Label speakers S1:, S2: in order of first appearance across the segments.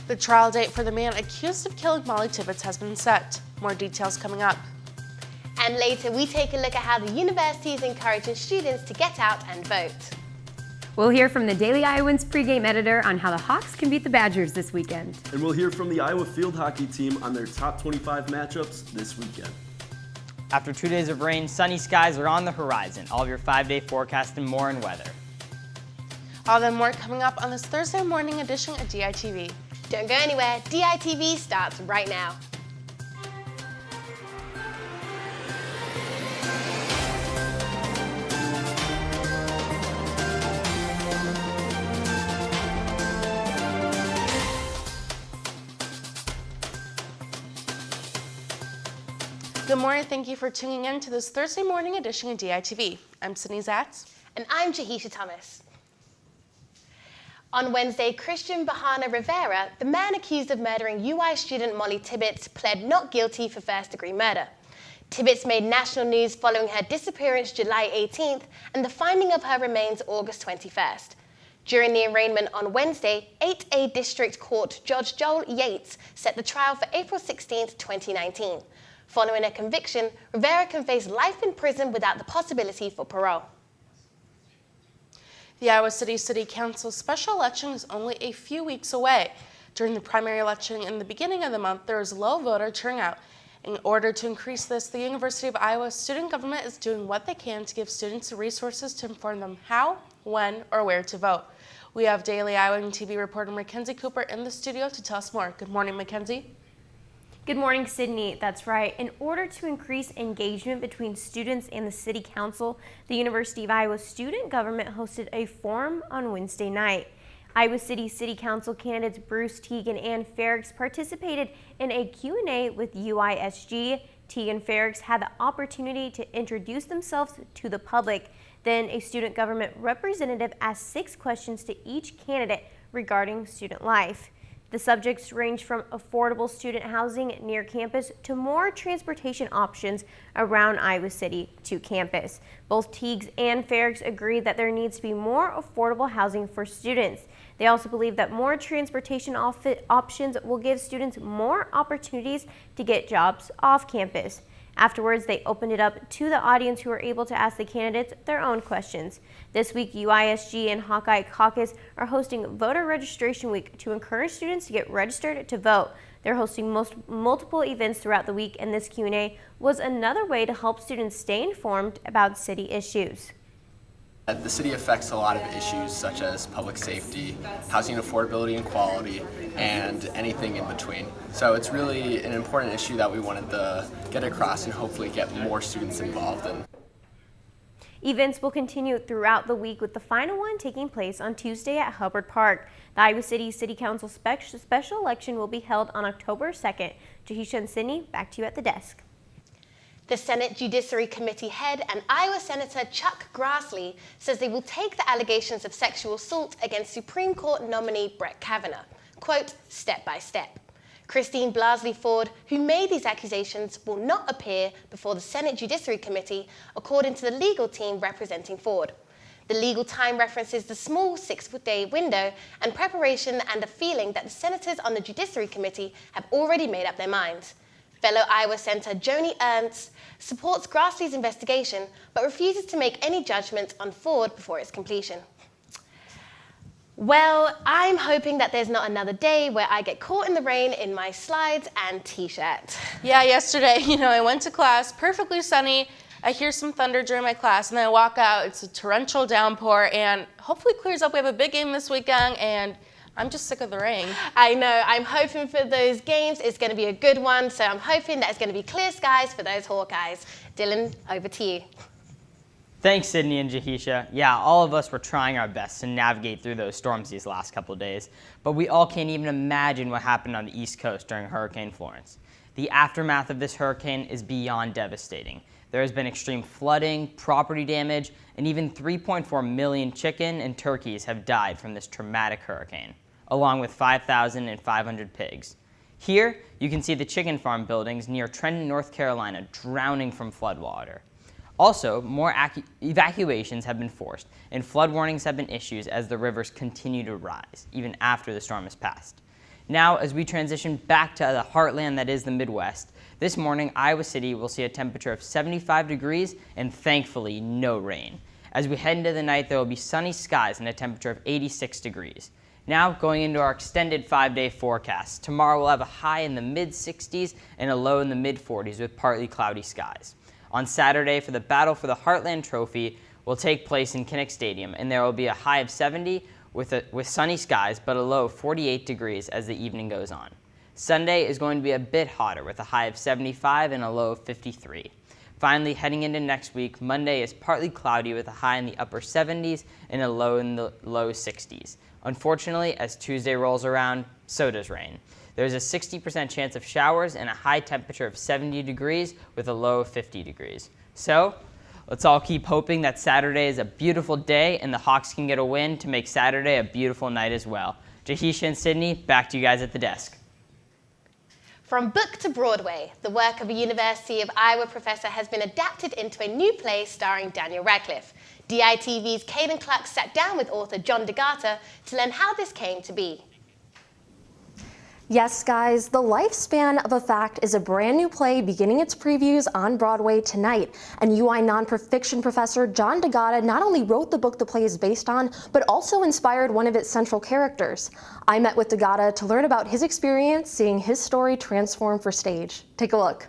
S1: The trial date for the man accused of killing Molly Tibbetts has been set. More details coming up.
S2: And later, we take a look at how the university is encouraging students to get out and vote.
S3: We'll hear from the Daily Iowans pregame editor on how the Hawks can beat the Badgers this weekend.
S4: And we'll hear from the Iowa field hockey team on their top 25 matchups this weekend.
S5: After 2 days of rain, sunny skies are on the horizon. All of your 5-day forecast and more in weather.
S1: All that and more coming up on this Thursday morning edition of DITV.
S2: Don't go anywhere. DITV starts right now.
S1: Good morning, thank you for tuning in to this Thursday morning edition of DITV. I'm Sydney Zatz.
S2: And I'm Jahisha Thomas. On Wednesday, Christian Bahana Rivera, the man accused of murdering UI student Molly Tibbetts, pled not guilty for first-degree murder. Tibbetts made national news following her disappearance July 18th and the finding of her remains August 21st. During the arraignment on Wednesday, 8A District Court Judge Joel Yates set the trial for April 16th, 2019. Following a conviction, Rivera can face life in prison without the possibility for parole.
S1: The Iowa City Council special election is only a few weeks away. During the primary election in the beginning of the month, there was low voter turnout. In order to increase this, the University of Iowa student government is doing what they can to give students the resources to inform them how, when, or where to vote. We have Daily Iowa TV reporter Mackenzie Cooper in the studio to tell us more. Good morning, Mackenzie.
S3: Good morning, Sydney. That's right. In order to increase engagement between students and the City Council, the University of Iowa student government hosted a forum on Wednesday night. Iowa City Council candidates Bruce Teague and Ann Ferrix participated in a Q&A with UISG. Teague and Ferrix had the opportunity to introduce themselves to the public. Then a student government representative asked 6 questions to each candidate regarding student life. The subjects range from affordable student housing near campus to more transportation options around Iowa City to campus. Both Teagues and Ferrix agreed that there needs to be more affordable housing for students. They also believe that more transportation options will give students more opportunities to get jobs off campus. Afterwards, they opened it up to the audience who were able to ask the candidates their own questions. This week, UISG and Hawkeye Caucus are hosting Voter Registration Week to encourage students to get registered to vote. They're hosting multiple events throughout the week, and this Q&A was another way to help students stay informed about city issues.
S6: The city affects a lot of issues such as public safety, housing affordability and quality, and anything in between. So it's really an important issue that we wanted to get across and hopefully get more students involved in.
S3: Events will continue throughout the week, with the final one taking place on Tuesday at Hubbard Park. The Iowa City Council special election will be held on October 2nd. Jahisha and Sydney, back to you at the desk.
S2: The Senate Judiciary Committee head and Iowa Senator Chuck Grassley says they will take the allegations of sexual assault against Supreme Court nominee Brett Kavanaugh, quote, step by step. Christine Blasey Ford, who made these accusations, will not appear before the Senate Judiciary Committee, according to the legal team representing Ford. The legal time references the small 6-day window and preparation and a feeling that the senators on the Judiciary Committee have already made up their minds. Fellow Iowa Senator Joni Ernst supports Grassley's investigation, but refuses to make any judgments on Ford before its completion. Well, I'm hoping that there's not another day where I get caught in the rain in my slides and t-shirt.
S1: Yeah, yesterday, I went to class, perfectly sunny. I hear some thunder during my class, and then I walk out, it's a torrential downpour, and hopefully it clears up. We have a big game this weekend, and I'm just sick of the rain.
S2: I know, I'm hoping for those games. It's going to be a good one, so I'm hoping that it's going to be clear skies for those Hawkeyes. Dylan, over to you.
S5: Thanks, Sydney and Jahisha. Yeah, all of us were trying our best to navigate through those storms these last couple of days, but we all can't even imagine what happened on the East Coast during Hurricane Florence. The aftermath of this hurricane is beyond devastating. There has been extreme flooding, property damage, and even 3.4 million chicken and turkeys have died from this traumatic hurricane, along with 5,500 pigs. Here, you can see the chicken farm buildings near Trenton, North Carolina, drowning from floodwater. Also, more evacuations have been forced, and flood warnings have been issued as the rivers continue to rise, even after the storm has passed. Now, as we transition back to the heartland that is the Midwest, this morning, Iowa City will see a temperature of 75 degrees and thankfully no rain. As we head into the night, there will be sunny skies and a temperature of 86 degrees. Now, going into our extended 5-day forecast. Tomorrow we'll have a high in the mid-60s and a low in the mid-40s with partly cloudy skies. On Saturday, for the Battle for the Heartland Trophy will take place in Kinnick Stadium, and there will be a high of 70 with sunny skies, but a low of 48 degrees as the evening goes on. Sunday is going to be a bit hotter with a high of 75 and a low of 53. Finally, heading into next week, Monday is partly cloudy with a high in the upper 70s and a low in the low 60s. Unfortunately, as Tuesday rolls around, so does rain. There's a 60% chance of showers and a high temperature of 70 degrees with a low of 50 degrees. So, let's all keep hoping that Saturday is a beautiful day and the Hawks can get a win to make Saturday a beautiful night as well. Jahisha and Sydney, back to you guys at the desk.
S2: From book to Broadway, the work of a University of Iowa professor has been adapted into a new play starring Daniel Radcliffe. DITV's Caden Clark sat down with author John DeGata to learn how this came to be.
S7: Yes, guys, The Lifespan of a Fact is a brand new play beginning its previews on Broadway tonight. And UI nonfiction professor John DeGata not only wrote the book the play is based on, but also inspired one of its central characters. I met with DeGata to learn about his experience seeing his story transform for stage. Take a look.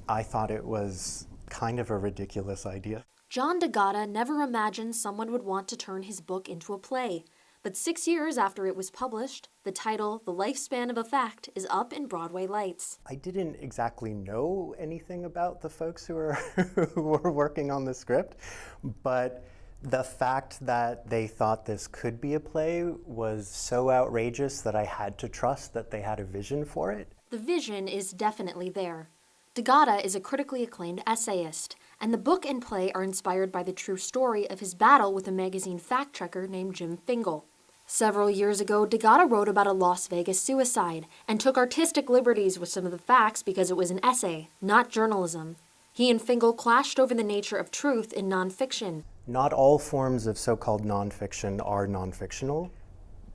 S8: I thought it was kind of a ridiculous idea.
S9: John DeGata never imagined someone would want to turn his book into a play. But 6 years after it was published, the title, The Lifespan of a Fact, is up in Broadway lights.
S8: I didn't exactly know anything about the folks who were working on the script, but the fact that they thought this could be a play was so outrageous that I had to trust that they had a vision for it.
S9: The vision is definitely there. DeGata is a critically acclaimed essayist, and the book and play are inspired by the true story of his battle with a magazine fact-checker named Jim Fingal. Several years ago, DeGata wrote about a Las Vegas suicide and took artistic liberties with some of the facts because it was an essay, not journalism. He and Fingal clashed over the nature of truth in nonfiction.
S8: Not all forms of so-called nonfiction are nonfictional,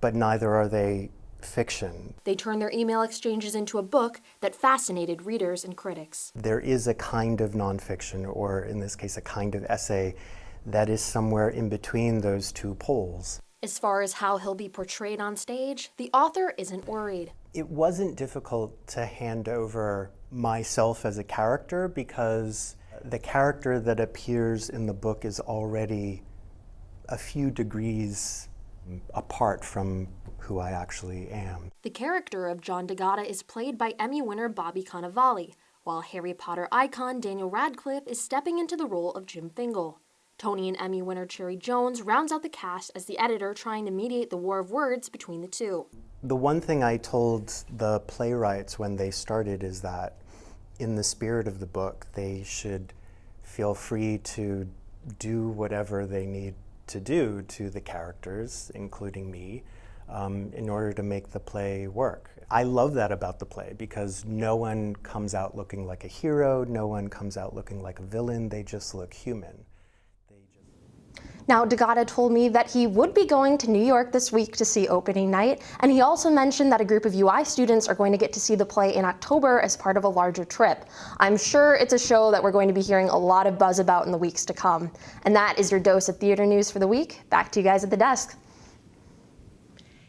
S8: but neither are they fiction.
S9: They turned their email exchanges into a book that fascinated readers and critics.
S8: There is a kind of nonfiction, or in this case, a kind of essay, that is somewhere in between those two poles.
S9: As far as how he'll be portrayed on stage, the author isn't worried.
S8: It wasn't difficult to hand over myself as a character because the character that appears in the book is already a few degrees apart from who I actually am.
S9: The character of John DeGata is played by Emmy winner Bobby Cannavale, while Harry Potter icon Daniel Radcliffe is stepping into the role of Jim Fingal. Tony and Emmy winner Cherry Jones rounds out the cast as the editor trying to mediate the war of words between the two.
S8: The one thing I told the playwrights when they started is that in the spirit of the book, they should feel free to do whatever they need to do to the characters, including me, in order to make the play work. I love that about the play because no one comes out looking like a hero, no one comes out looking like a villain, they just look human.
S7: Now, DeGata told me that he would be going to New York this week to see opening night, and he also mentioned that a group of UI students are going to get to see the play in October as part of a larger trip. I'm sure it's a show that we're going to be hearing a lot of buzz about in the weeks to come. And that is your dose of theater news for the week. Back to you guys at the desk.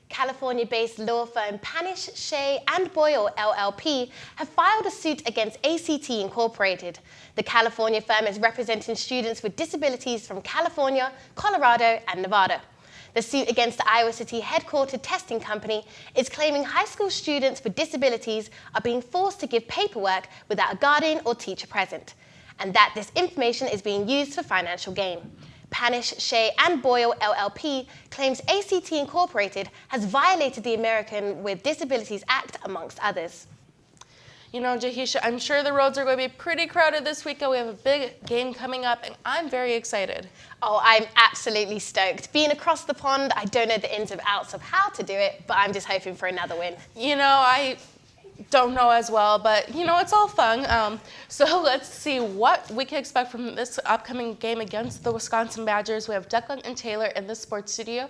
S2: California-based law firm Panish, Shea & Boyle LLP have filed a suit against ACT Incorporated. The California firm is representing students with disabilities from California, Colorado, and Nevada. The suit against the Iowa City headquartered testing company is claiming high school students with disabilities are being forced to give paperwork without a guardian or teacher present, and that this information is being used for financial gain. Panish, Shea & Boyle LLP claims ACT Incorporated has violated the American with Disabilities Act, amongst others.
S1: You know, Jahisha, I'm sure the roads are going to be pretty crowded this weekend. We have a big game coming up, and I'm very excited.
S2: Oh, I'm absolutely stoked. Being across the pond, I don't know the ins and outs of how to do it, but I'm just hoping for another win.
S1: You know, I don't know as well, but you know, it's all fun. So let's see what we can expect from this upcoming game against the Wisconsin Badgers. We have Declan and Taylor in the sports studio.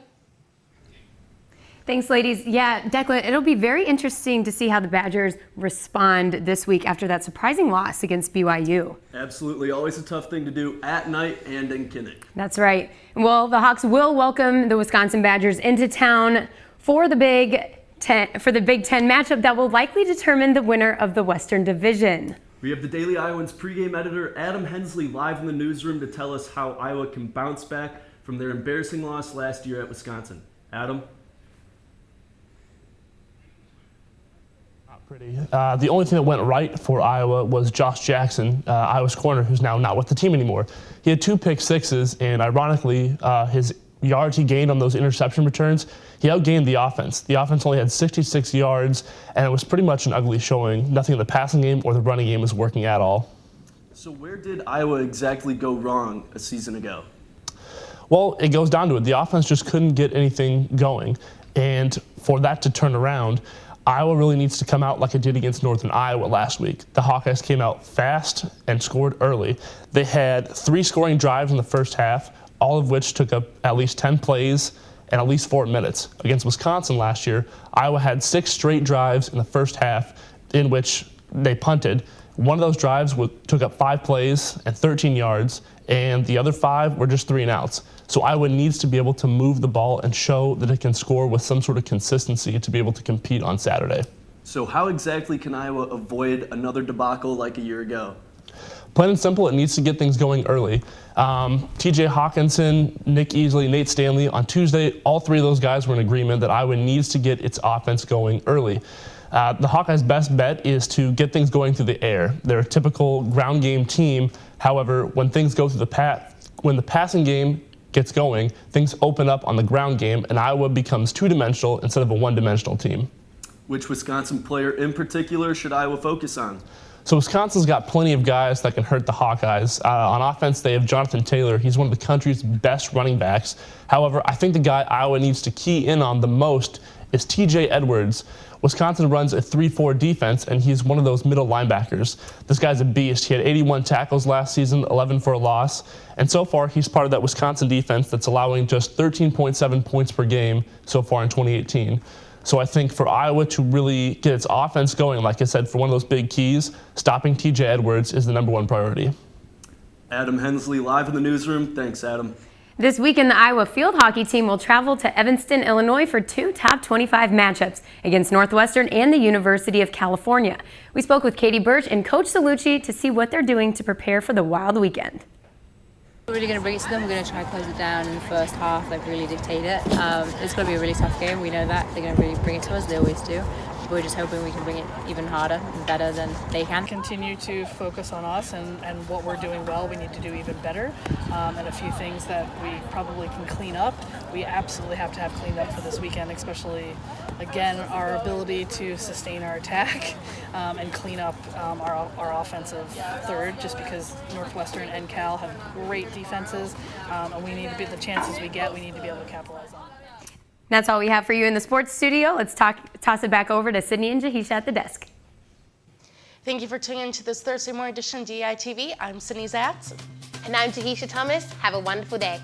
S10: Thanks, ladies. Yeah, Declan, it'll be very interesting to see how the Badgers respond this week after that surprising loss against BYU.
S4: Absolutely, always a tough thing to do at night and in Kinnick.
S10: That's right. Well, the Hawks will welcome the Wisconsin Badgers into town for the Big Ten matchup that will likely determine the winner of the Western Division.
S4: We have the Daily Iowans pregame editor Adam Hensley live in the newsroom to tell us how Iowa can bounce back from their embarrassing loss last year at Wisconsin. Adam?
S11: Pretty. The only thing that went right for Iowa was Josh Jackson, Iowa's corner, who's now not with the team anymore. He had 2 pick sixes, and ironically, his yards he gained on those interception returns, he outgained the offense. The offense only had 66 yards, and it was pretty much an ugly showing. Nothing in the passing game or the running game was working at all.
S4: So where did Iowa exactly go wrong a season ago?
S11: Well, it goes down to it. The offense just couldn't get anything going, and for that to turn around, Iowa really needs to come out like it did against Northern Iowa last week. The Hawkeyes came out fast and scored early. They had 3 scoring drives in the first half, all of which took up at least 10 plays and at least 4 minutes. Against Wisconsin last year, Iowa had 6 straight drives in the first half in which they punted. One of those drives took up 5 plays and 13 yards, and the other 5 were just 3 and outs. So Iowa needs to be able to move the ball and show that it can score with some sort of consistency to be able to compete on Saturday.
S4: So how exactly can Iowa avoid another debacle like a year ago?
S11: Plain and simple, it needs to get things going early. TJ Hawkinson, Nick Easley, Nate Stanley, on Tuesday, all 3 of those guys were in agreement that Iowa needs to get its offense going early. The Hawkeyes' best bet is to get things going through the air. They're a typical ground game team. However, when things go through when the passing game gets going, things open up on the ground game, and Iowa becomes 2-dimensional instead of a 1-dimensional team.
S4: Which Wisconsin player in particular should Iowa focus on?
S11: So Wisconsin's got plenty of guys that can hurt the Hawkeyes. On offense, they have Jonathan Taylor. He's one of the country's best running backs. However, I think the guy Iowa needs to key in on the most is TJ Edwards. Wisconsin runs a 3-4 defense, and he's one of those middle linebackers. This guy's a beast. He had 81 tackles last season, 11 for a loss. And so far, he's part of that Wisconsin defense that's allowing just 13.7 points per game so far in 2018. So I think for Iowa to really get its offense going, like I said, for one of those big keys, stopping TJ Edwards is the #1 priority.
S4: Adam Hensley live in the newsroom. Thanks, Adam.
S10: This weekend, the Iowa field hockey team will travel to Evanston, Illinois for 2 top 25 matchups against Northwestern and the University of California. We spoke with Katie Birch and Coach Salucci to see what they're doing to prepare for the wild weekend.
S12: We're really going to bring it to them. We're going to try to close it down in the first half, like really dictate it. It's going to be a really tough game. We know that. They're going to really bring it to us. They always do. We're just hoping we can bring it even harder and better than they can.
S13: Continue to focus on us and what we're doing well, we need to do even better. And a few things that we probably can clean up. We absolutely have to have cleaned up for this weekend, especially, again, our ability to sustain our attack and clean up our offensive third, just because Northwestern and Cal have great defenses, and we need to be the chances we get, we need to be able to capitalize on.
S10: That's all we have for you in the sports studio. Let's toss it back over to Sydney and Jahisha at the desk.
S1: Thank you for tuning in to this Thursday morning edition of DITV. I'm Sydney Zatz.
S2: And I'm Jahisha Thomas. Have a wonderful day.